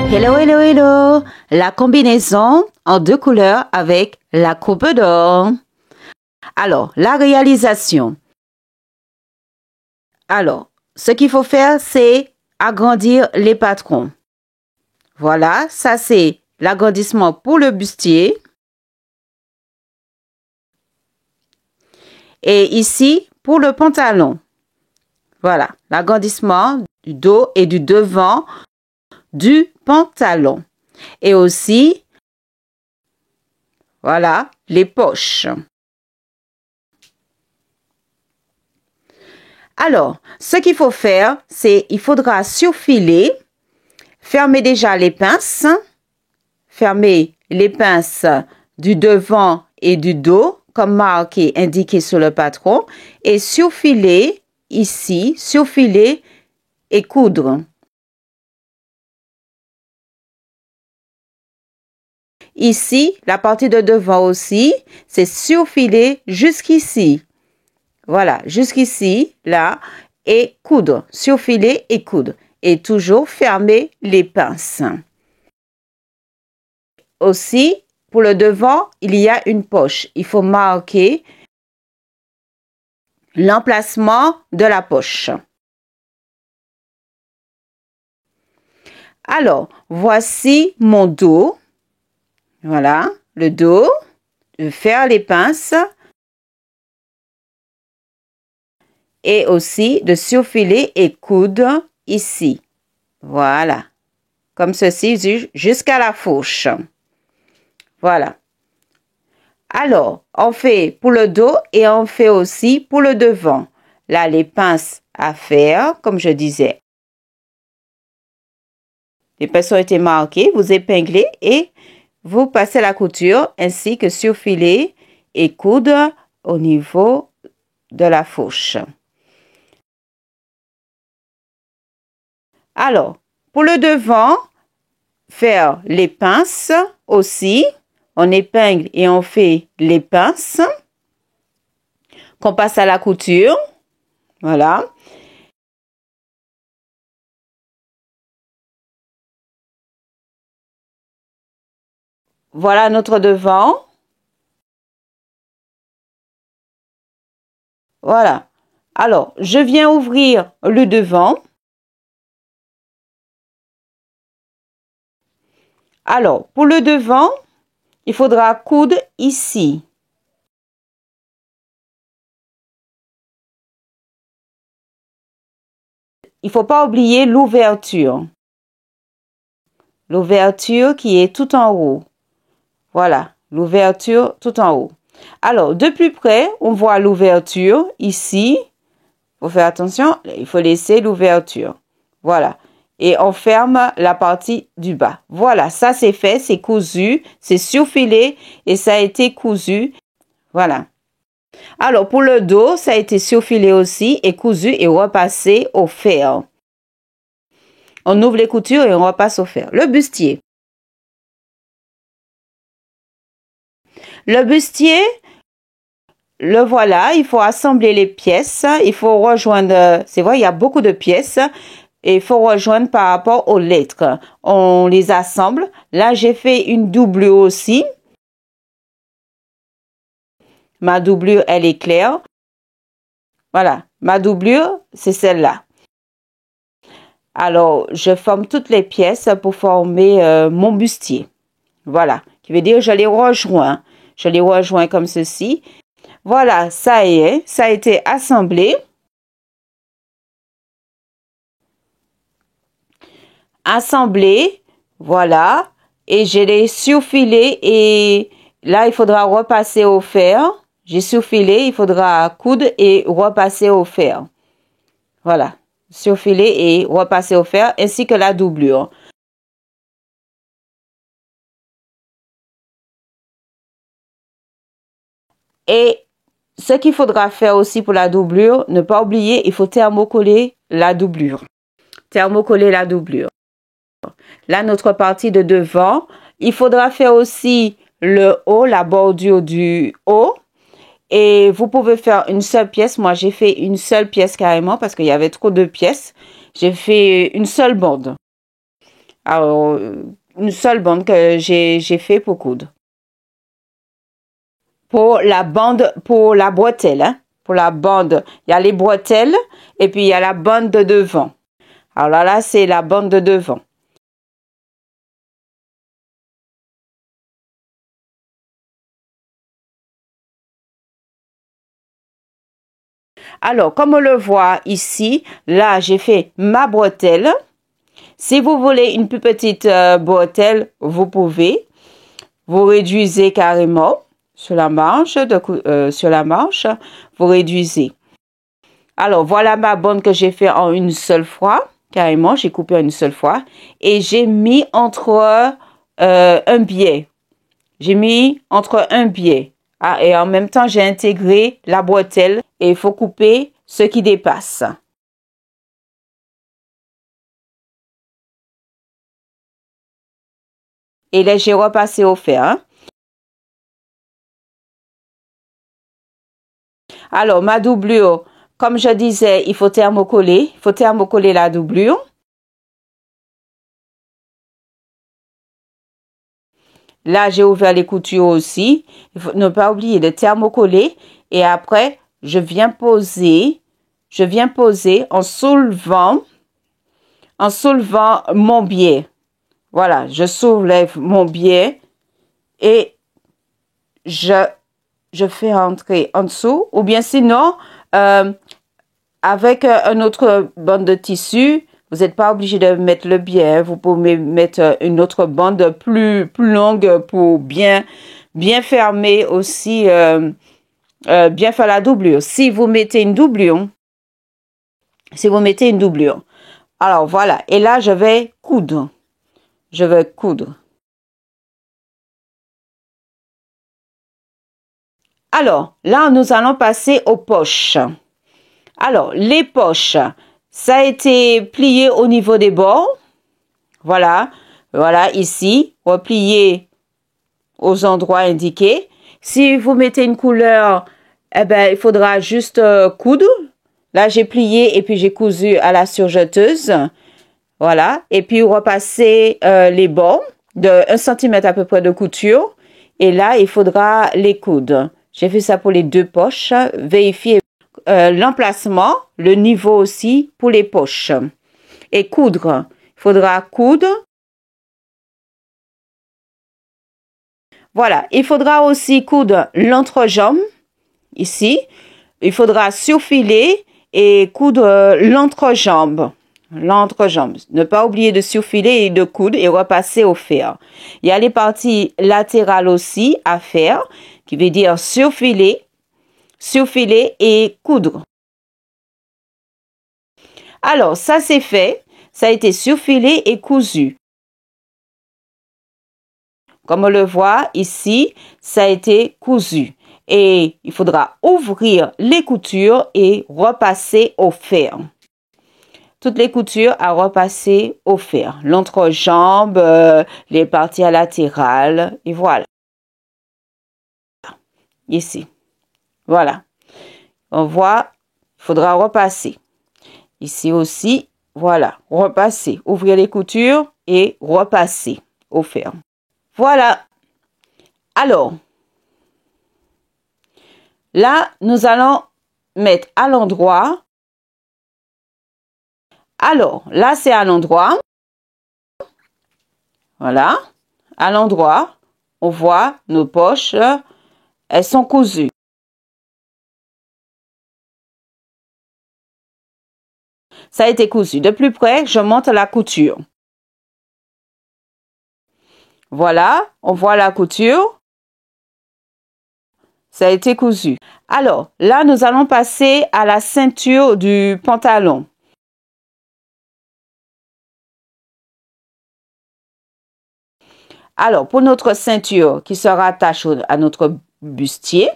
Hello, hello, hello! La combinaison en 2 couleurs avec la coupe d'or. Alors, la réalisation. Alors, ce qu'il faut faire, c'est agrandir les patrons. Voilà, ça c'est l'agrandissement pour le bustier. Et ici, pour le pantalon. Voilà, l'agrandissement du dos et du devant du pantalon. Et aussi, voilà, les poches. Alors, ce qu'il faut faire, c'est il faudra surfiler, fermer déjà les pinces, fermer les pinces du devant et du dos, comme marqué, indiqué sur le patron, et surfiler ici, surfiler et coudre. Ici, la partie de devant aussi, c'est surfiler jusqu'ici. Voilà, jusqu'ici, là, et coudre, surfiler et coudre. Et toujours fermer les pinces. Aussi, pour le devant, il y a une poche. Il faut marquer l'emplacement de la poche. Alors, voici mon dos. Voilà, le dos. Je vais faire les pinces. Et aussi de surfiler et coudre ici. Voilà. Comme ceci jusqu'à la fourche. Voilà. Alors, on fait pour le dos et on fait aussi pour le devant. Là, les pinces à faire, comme je disais. Les pinces ont été marquées, vous épinglez et vous passez la couture ainsi que surfiler et coudre au niveau de la fourche. Alors, pour le devant, faire les pinces aussi. On épingle et on fait les pinces. Qu'on passe à la couture. Voilà. Voilà notre devant. Voilà. Alors, je viens ouvrir le devant. Alors, pour le devant, il faudra coudre ici. Il ne faut pas oublier l'ouverture. L'ouverture qui est tout en haut. Voilà, l'ouverture tout en haut. Alors, de plus près, on voit l'ouverture ici. Il faut faire attention, il faut laisser l'ouverture. Voilà. Et on ferme la partie du bas. Voilà, ça c'est fait, c'est cousu, c'est surfilé et ça a été cousu. Voilà. Alors, pour le dos, ça a été surfilé aussi et cousu et repassé au fer. On ouvre les coutures et on repasse au fer. Le bustier. Le bustier, le voilà, il faut assembler les pièces. Il faut rejoindre, c'est vrai, il y a beaucoup de pièces. Et il faut rejoindre par rapport aux lettres. On les assemble. Là, j'ai fait une doublure aussi. Ma doublure, elle est claire. Voilà, ma doublure, c'est celle-là. Alors, je forme toutes les pièces pour former mon bustier. Voilà, qui veut dire je les rejoins. Je les rejoins comme ceci. Voilà, ça y est, ça a été assemblé. Assemblé, voilà, et je l'ai surfilé et là il faudra repasser au fer. J'ai surfilé, il faudra coudre et repasser au fer. Voilà, surfiler et repasser au fer ainsi que la doublure. Et ce qu'il faudra faire aussi pour la doublure, ne pas oublier, il faut thermocoller la doublure. Thermocoller la doublure. Là, notre partie de devant, il faudra faire aussi le haut, la bordure du haut. Et vous pouvez faire une seule pièce. Moi, j'ai fait une seule pièce carrément parce qu'il y avait trop de pièces. J'ai fait une seule bande. Alors, une seule bande que j'ai fait pour coudre. Pour la bande, pour la bretelle, hein. Pour la bande, il y a les bretelles et puis il y a la bande de devant. Alors là, c'est la bande de devant. Alors, comme on le voit ici, là, j'ai fait ma bretelle. Si vous voulez une plus petite bretelle, vous pouvez. Vous réduisez carrément sur la manche, vous réduisez. Alors, voilà ma bande que j'ai fait en une seule fois. Carrément, j'ai coupé en une seule fois. Et j'ai mis entre un biais. J'ai mis entre un biais. Ah, et en même temps, j'ai intégré la bretelle. Et il faut couper ce qui dépasse. Et là, j'ai repassé au fer. Hein. Alors, ma doublure, comme je disais, il faut thermocoller. Il faut thermocoller la doublure. Là, j'ai ouvert les coutures aussi. Il faut ne pas oublier de thermocoller. Et après, je viens poser en soulevant mon biais. Voilà, je soulève mon biais et je fais entrer en dessous. Ou bien sinon, avec un autre bande de tissu, vous n'êtes pas obligé de mettre le biais. Vous pouvez mettre une autre bande plus longue pour bien fermer aussi, bien faire la doublure. Si vous mettez une doublure, alors voilà. Et là, je vais coudre. Alors, là, nous allons passer aux poches. Alors, les poches, ça a été plié au niveau des bords. Voilà, ici, replié aux endroits indiqués. Si vous mettez une couleur, eh ben, il faudra juste coudre. Là, j'ai plié et puis j'ai cousu à la surjeteuse. Voilà, et puis repasser les bords de 1 cm à peu près de couture. Et là, il faudra les coudre. J'ai fait ça pour les deux poches. Vérifiez l'emplacement, le niveau aussi pour les poches. Et coudre. Il faudra coudre. Voilà. Il faudra aussi coudre l'entrejambe. Ici. Il faudra surfiler et coudre l'entrejambe. Ne pas oublier de surfiler et de coudre et repasser au fer. Il y a les parties latérales aussi à faire, qui veut dire surfiler et coudre. Alors, ça c'est fait. Ça a été surfilé et cousu. Comme on le voit ici, ça a été cousu. Et il faudra ouvrir les coutures et repasser au fer. Toutes les coutures à repasser au fer. L'entrejambe, les parties latérales, et voilà. Ici. Voilà. On voit, il faudra repasser. Ici aussi, voilà. Repasser. Ouvrir les coutures et repasser au fer. Voilà. Alors, là, nous allons mettre à l'endroit. Alors, là, c'est à l'endroit. Voilà. À l'endroit, on voit nos poches, elles sont cousues. Ça a été cousu. De plus près, je monte la couture. Voilà, on voit la couture. Ça a été cousu. Alors, là, nous allons passer à la ceinture du pantalon. Alors, pour notre ceinture qui se rattache à notre bustier,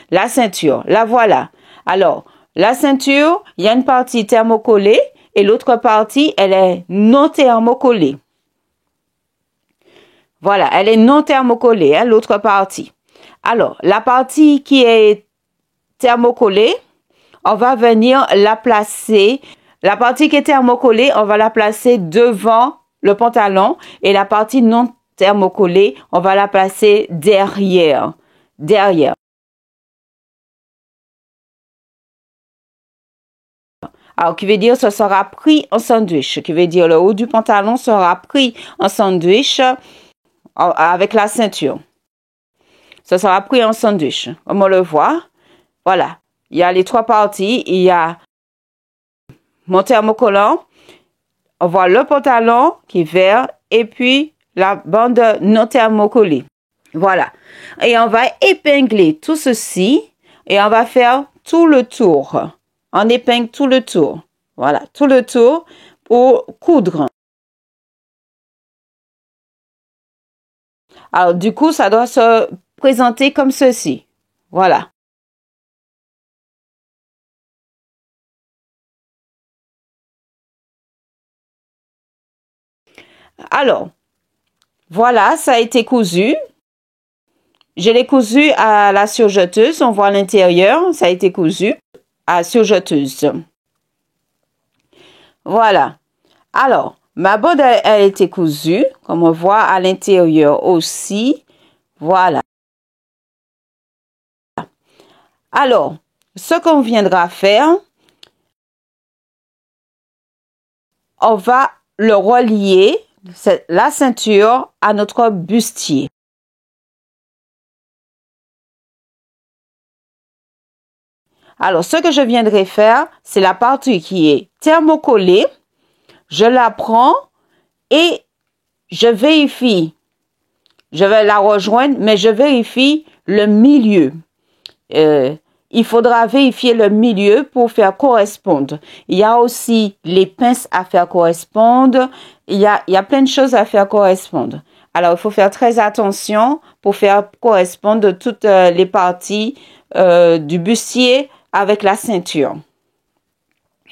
la ceinture, la voilà. Alors, la ceinture, il y a une partie thermocollée et l'autre partie, elle est non thermocollée. Voilà, elle est non thermocollée, hein, l'autre partie. Alors, la partie qui est thermocollée, on va venir la placer La partie qui est thermocollée, on va la placer devant le pantalon et la partie non thermocollée, on va la placer derrière. Derrière. Alors, qui veut dire ce sera pris en sandwich, qui veut dire le haut du pantalon sera pris en sandwich avec la ceinture. Ce sera pris en sandwich, comme on le voit. Voilà, il y a les trois parties. Il y a mon thermocollant, on voit le pantalon qui est vert et puis la bande non thermocollée. Voilà, et on va épingler tout ceci et on va faire tout le tour. On épingle tout le tour. Voilà, tout le tour pour coudre. Alors, du coup, ça doit se présenter comme ceci. Voilà. Alors, voilà, ça a été cousu. Je l'ai cousu à la surjeteuse. On voit l'intérieur, ça a été cousu à surjeteuse. Voilà. Alors, ma bande a été cousue, comme on voit à l'intérieur aussi. Voilà. Alors, ce qu'on viendra faire, on va le relier, la ceinture, à notre bustier. Alors, ce que je viendrai faire, c'est la partie qui est thermocollée. Je la prends et je vérifie. Je vais la rejoindre, mais je vérifie le milieu. Il faudra vérifier le milieu pour faire correspondre. Il y a aussi les pinces à faire correspondre. Il y a plein de choses à faire correspondre. Alors, il faut faire très attention pour faire correspondre toutes les parties du bustier avec la ceinture.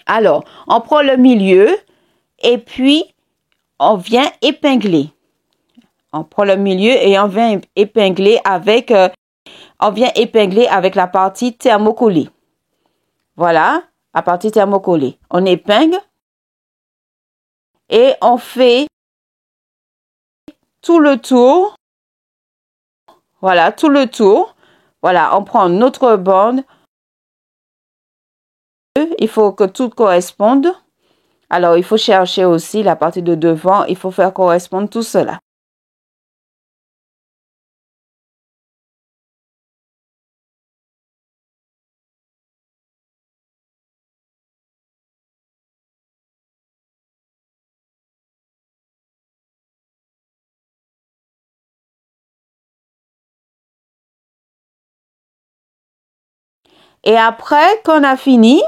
Alors, on prend le milieu et puis on vient épingler. On prend le milieu et on vient épingler avec la partie thermocollée. Voilà, la partie thermocollée. On épingle et on fait tout le tour. Voilà, tout le tour. Voilà, on prend notre bande. Il faut que tout corresponde. Alors, il faut chercher aussi la partie de devant. Il faut faire correspondre tout cela. Et après qu'on a fini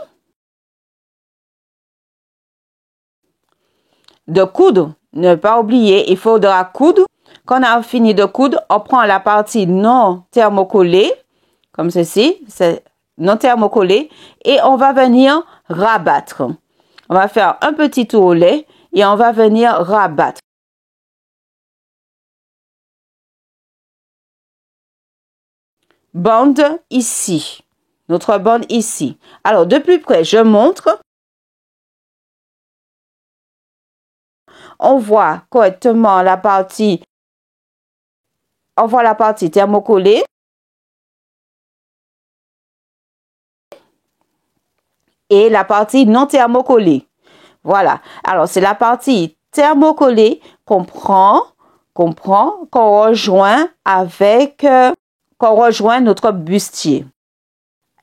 de coudre, ne pas oublier, il faudra coudre. Quand on a fini de coudre, on prend la partie non thermocollée, comme ceci, c'est non thermocollée, et on va venir rabattre. On va faire un petit tourlet et on va venir rabattre. Bande ici. Notre bande ici. Alors, de plus près, je montre. On voit correctement la partie. On voit la partie thermocollée. Et la partie non thermocollée. Voilà. Alors, c'est la partie thermocollée qu'on rejoint avec, qu'on rejoint notre bustier.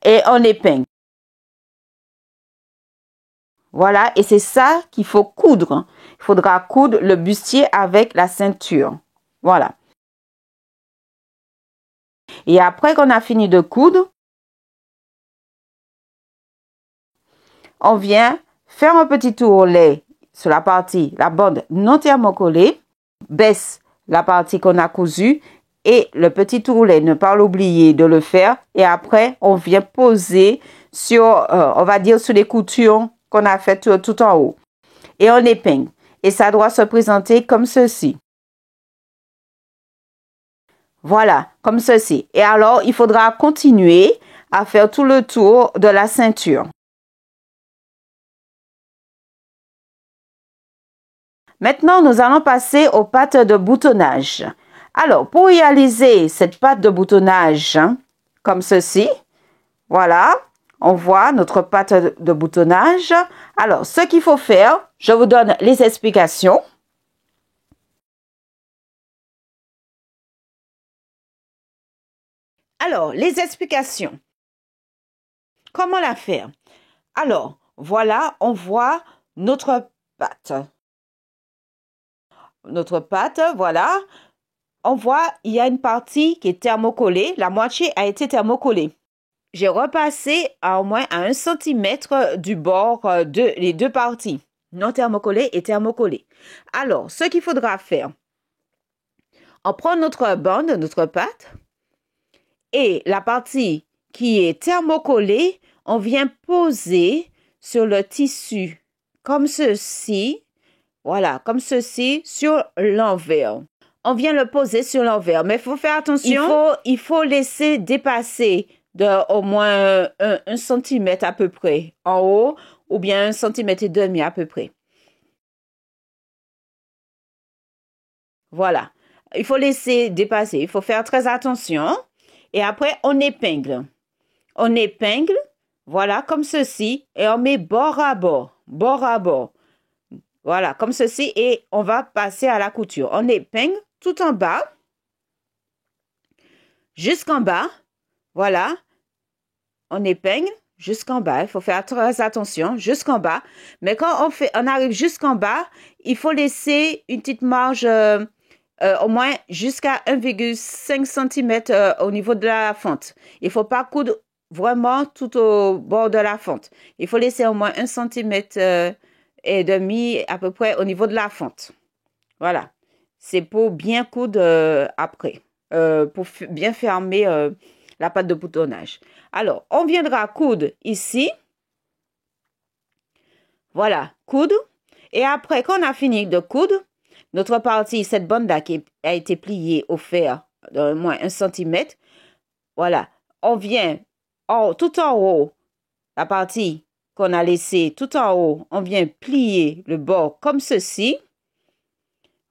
Et on épingle. Voilà. Et c'est ça qu'il faut coudre. Il faudra coudre le bustier avec la ceinture. Voilà. Et après qu'on a fini de coudre, on vient faire un petit tourlet sur la partie, la bande non thermocollée, baisse la partie qu'on a cousue et le petit tourlet, ne pas l'oublier de le faire. Et après, on vient poser sur, on va dire, sur les coutures qu'on a faites tout en haut. Et on épingle. Et ça doit se présenter comme ceci. Voilà, comme ceci. Et alors, il faudra continuer à faire tout le tour de la ceinture. Maintenant, nous allons passer aux pattes de boutonnage. Alors, pour réaliser cette patte de boutonnage, comme ceci, voilà, on voit notre patte de boutonnage. Alors, ce qu'il faut faire, je vous donne les explications. Alors, les explications. Comment la faire? Alors, voilà, on voit notre patte. Notre patte, voilà. On voit, il y a une partie qui est thermocollée. La moitié a été thermocollée. J'ai repassé à au moins à 1 cm du bord de les deux parties, non thermocollées et thermocollées. Alors, ce qu'il faudra faire, on prend notre bande, notre pâte, et la partie qui est thermocollée, on vient poser sur le tissu, comme ceci, voilà, comme ceci, sur l'envers. On vient le poser sur l'envers, mais il faut faire attention. Il faut laisser dépasser de au moins 1 cm à peu près en haut, ou bien 1,5 cm à peu près. Voilà. Il faut laisser dépasser. Il faut faire très attention. Et après, on épingle. On épingle, voilà, comme ceci. Et on met bord à bord. Bord à bord. Voilà, comme ceci. Et on va passer à la couture. On épingle tout en bas. Jusqu'en bas. Voilà. On épingle jusqu'en bas. Il faut faire très attention. Jusqu'en bas. Mais quand on arrive jusqu'en bas, il faut laisser une petite marge... au moins jusqu'à 1,5 cm au niveau de la fente. Il ne faut pas coudre vraiment tout au bord de la fente. Il faut laisser au moins 1,5 cm et demi à peu près au niveau de la fente. Voilà. C'est pour bien coudre après, pour bien fermer la pâte de boutonnage. Alors, on viendra coudre ici. Voilà, coudre. Et après, quand on a fini de coudre, notre partie, cette bande-là qui a été pliée au fer d'au moins 1 cm, voilà, on vient tout en haut, la partie qu'on a laissée tout en haut, on vient plier le bord comme ceci.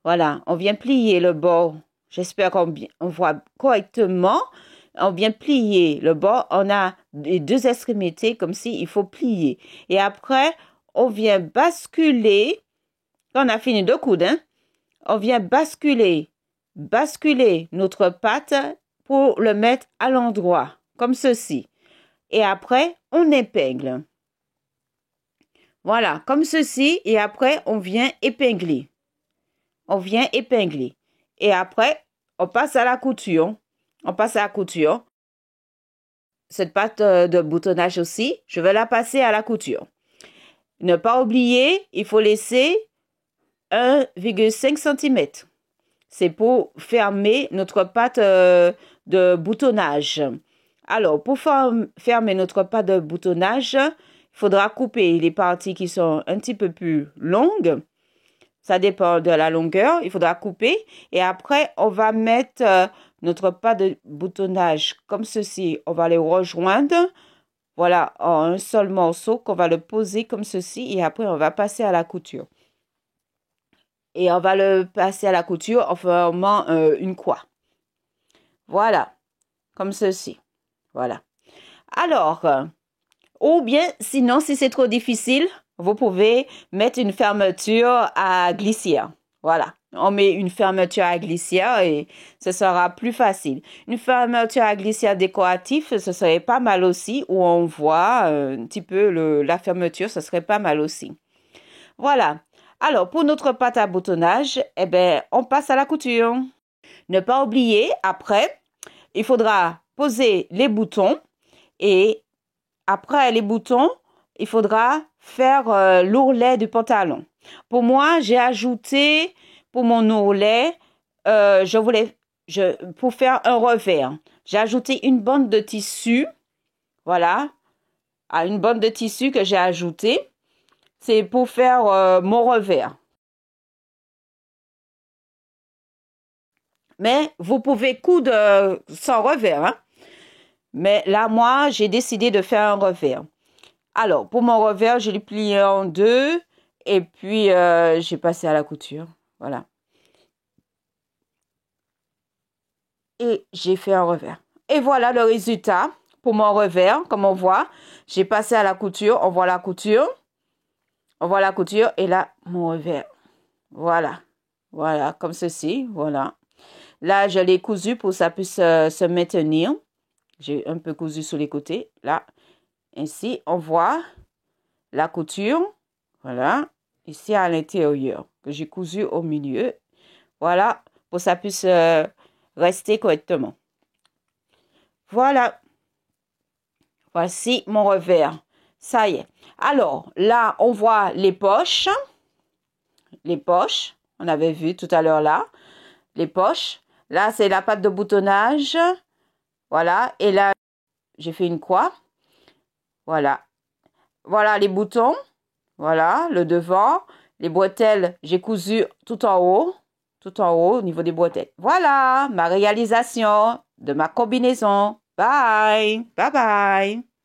Voilà, on vient plier le bord, j'espère qu'on voit correctement. On vient plier le bord, on a les deux extrémités comme si il faut plier. Et après, on vient basculer, quand on a fini de coudre, hein, on vient basculer notre pâte pour le mettre à l'endroit, comme ceci. Et après, on épingle. Voilà, comme ceci. Et après, on vient épingler. On vient épingler. Et après, on passe à la couture. On passe à la couture. Cette pâte de boutonnage aussi, je vais la passer à la couture. Ne pas oublier, il faut laisser 1,5 cm. C'est pour fermer notre pâte de boutonnage. Alors, pour fermer notre pâte de boutonnage, il faudra couper les parties qui sont un petit peu plus longues. Ça dépend de la longueur. Il faudra couper. Et après, on va mettre notre pâte de boutonnage comme ceci. On va les rejoindre. Voilà, en un seul morceau qu'on va le poser comme ceci. Et après, on va passer à la couture. Et on va le passer à la couture en formant une croix. Voilà, comme ceci. Voilà. Alors, ou bien, sinon, si c'est trop difficile, vous pouvez mettre une fermeture à glissière. Voilà, on met une fermeture à glissière et ce sera plus facile. Une fermeture à glissière décorative, ce serait pas mal aussi, où on voit un petit peu la fermeture, ce serait pas mal aussi. Voilà. Alors, pour notre pâte à boutonnage, eh ben, on passe à la couture. Ne pas oublier, après, il faudra poser les boutons et après les boutons, il faudra faire l'ourlet du pantalon. Pour moi, j'ai ajouté pour mon ourlet, pour faire un revers, j'ai ajouté une bande de tissu. Voilà, une bande de tissu que j'ai ajoutée. C'est pour faire mon revers. Mais vous pouvez coudre sans revers. Hein? Mais là, moi, j'ai décidé de faire un revers. Alors, pour mon revers, je l'ai plié en deux. Et puis, j'ai passé à la couture. Voilà. Et j'ai fait un revers. Et voilà le résultat pour mon revers. Comme on voit, j'ai passé à la couture. On voit la couture. On voit la couture. Et là, mon revers. Voilà. Voilà, comme ceci. Voilà. Là, je l'ai cousu pour que ça puisse se maintenir. J'ai un peu cousu sur les côtés. Là, ainsi, on voit la couture. Voilà. Ici, à l'intérieur, que j'ai cousu au milieu. Voilà, pour que ça puisse rester correctement. Voilà. Voici mon revers. Ça y est. Alors, là, on voit les poches. Les poches. On avait vu tout à l'heure là. Les poches. Là, c'est la patte de boutonnage. Voilà. Et là, j'ai fait une croix. Voilà. Voilà les boutons. Voilà, le devant. Les bretelles, j'ai cousu tout en haut. Tout en haut, au niveau des bretelles. Voilà, ma réalisation de ma combinaison. Bye. Bye bye.